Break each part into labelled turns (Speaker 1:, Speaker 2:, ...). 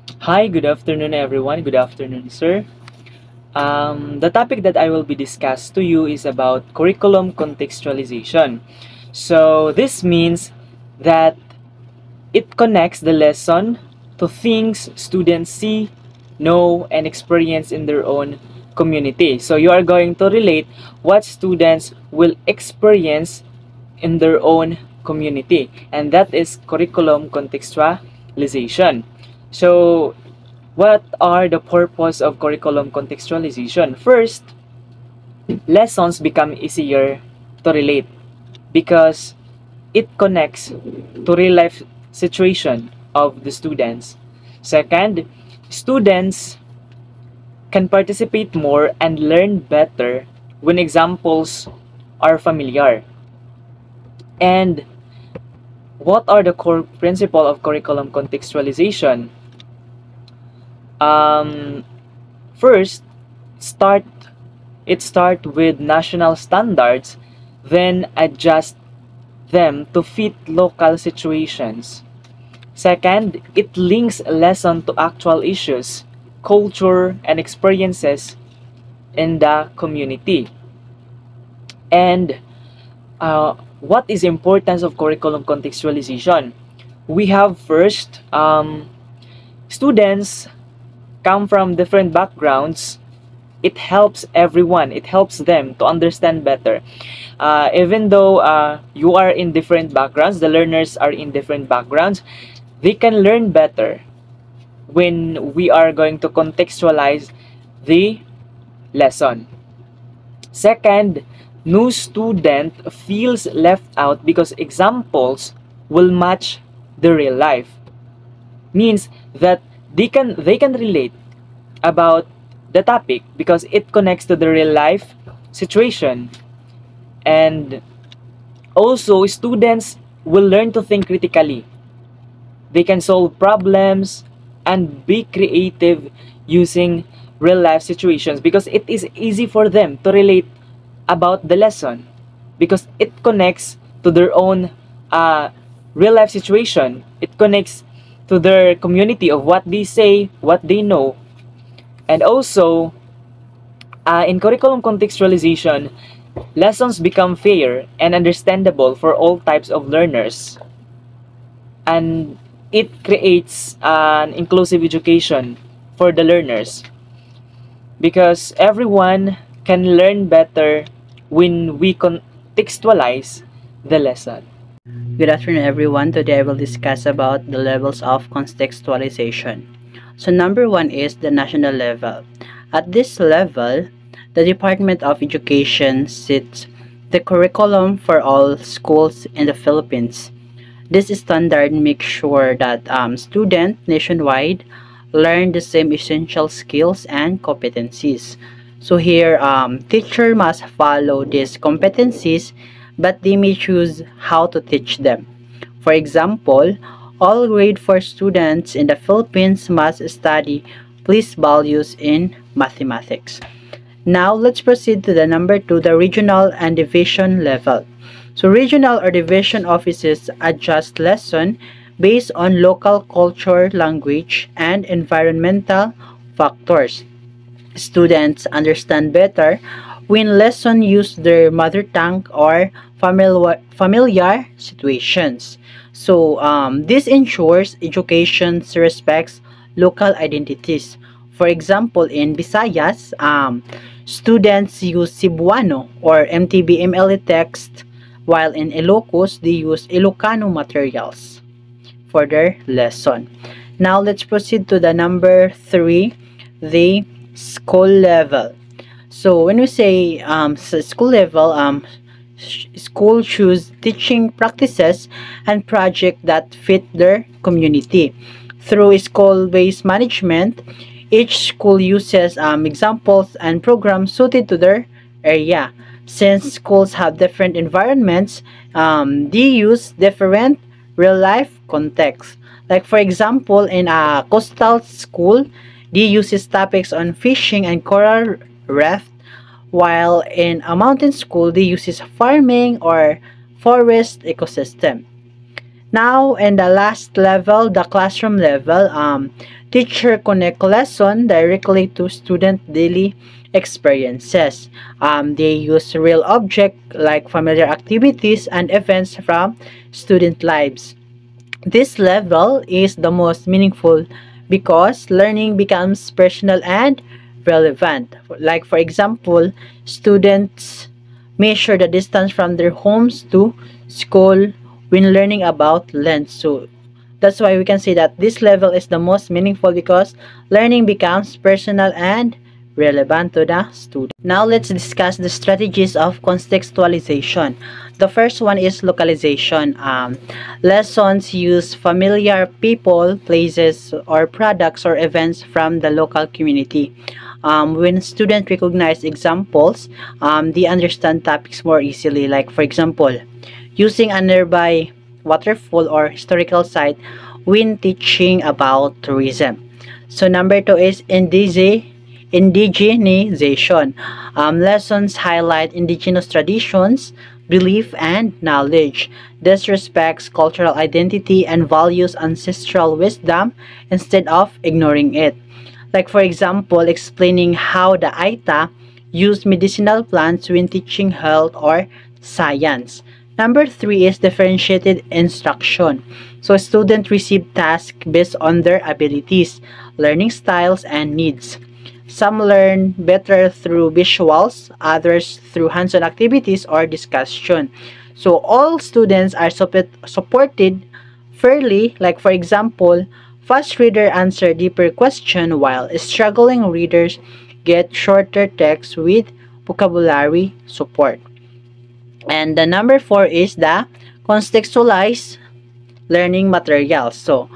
Speaker 1: Hi, good afternoon, everyone. Good afternoon, sir. The topic that I will be discussed to you is about curriculum contextualization. So, this means that it connects the lesson to things students see, know, and experience in their own community. So, you are going to relate what students will experience in their own community, and that is curriculum contextualization. So, what are the purpose of curriculum contextualization? First, lessons become easier to relate because it connects to real life situation of the students. Second, students can participate more and learn better when examples are familiar. And what are the core principle of curriculum contextualization? Um, First, start start with national standards, then adjust them to fit local situations. Second, it links a lesson to actual issues, culture, and experiences in the community. And what is the importance of curriculum contextualization? We have first, students come from different backgrounds. It helps everyone, it helps them to understand better. Even though you are in different backgrounds, the learners are in different backgrounds, they can learn better when we are going to contextualize the lesson. Second, no student feels left out because examples will match the real life. Means that they can relate about the topic because it connects to the real life situation. And also, students will learn to think critically. They can solve problems and be creative using real life situations because it is easy for them to relate about the lesson because it connects to their own uh, real life situation. It connects to their community of what they say, what they know. And also, in curriculum contextualization, lessons become fair and understandable for all types of learners, and it creates an inclusive education for the learners because everyone can learn better when we contextualize the lesson.
Speaker 2: Good afternoon, everyone. Today I will discuss about the levels of contextualization. So number one is the national level. At this level, the Department of Education sets the curriculum for all schools in the Philippines. This standard makes sure that students nationwide learn the same essential skills and competencies. So here, teacher must follow these competencies, but they may choose how to teach them. For example, all grade 4 students in the Philippines must study police values in mathematics. Now, let's proceed to the number 2, the regional and division level. So, regional or division offices adjust lesson based on local culture, language, and environmental factors. Students understand better when lesson use their mother tongue or familiar situations. So this ensures education respects local identities. For example, in Visayas, students use Cebuano or MTB-MLE text, while in Ilocos, they use Ilocano materials for their lesson. Now, let's proceed to the number 3, the school level. So, when we say school level, school choose teaching practices and projects that fit their community. Through school-based management, each school uses examples and programs suited to their area. Since schools have different environments, they use different real-life contexts. Like for example, in a coastal school, they uses topics on fishing and coral reef, while in a mountain school, they uses farming or forest ecosystem. Now, in the last level, the classroom level, teacher connect lesson directly to student daily experiences. They use real object like familiar activities and events from student lives. This level is the most meaningful because learning becomes personal and relevant. Like for example, students measure the distance from their homes to school when learning about length. So that's why we can say that this level is the most meaningful because learning becomes personal and relevant to the student. Now let's discuss the strategies of contextualization. The first one is localization. Lessons use familiar people, places, or products or events from the local community. When students recognize examples, they understand topics more easily. Like for example, using a nearby waterfall or historical site when teaching about tourism. So number two is indigenization. Lessons highlight indigenous traditions, belief, and knowledge. This respects cultural identity and values ancestral wisdom instead of ignoring it. Like for example, explaining how the Aita use medicinal plants when teaching health or science. Number three is differentiated instruction. So students receive tasks based on their abilities, learning styles, and needs. Some learn better through visuals, others through hands-on activities or discussion. So all students are supported fairly. Like for example, fast reader answer deeper question while struggling readers get shorter text with vocabulary support. And the number four is the contextualized learning materials. So,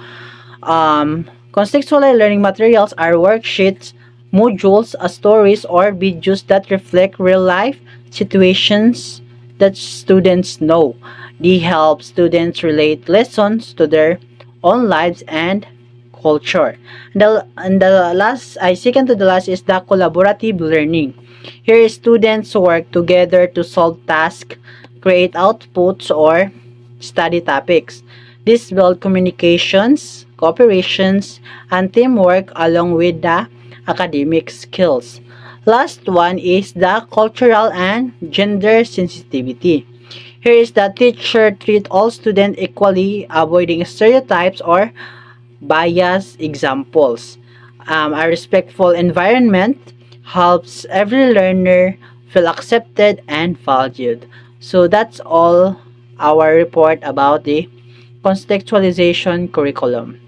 Speaker 2: contextualized learning materials are worksheets, modules, stories, or videos that reflect real-life situations that students know. They help students relate lessons to their own lives and culture. Second to the last is the collaborative learning. Here, students work together to solve tasks, create outputs, or study topics. This builds communications, cooperations, and teamwork along with the academic skills. Last one is the cultural and gender sensitivity. Here is the teacher treat all students equally, avoiding stereotypes or bias examples. A respectful environment helps every learner feel accepted and valued. So that's all our report about the contextualization curriculum.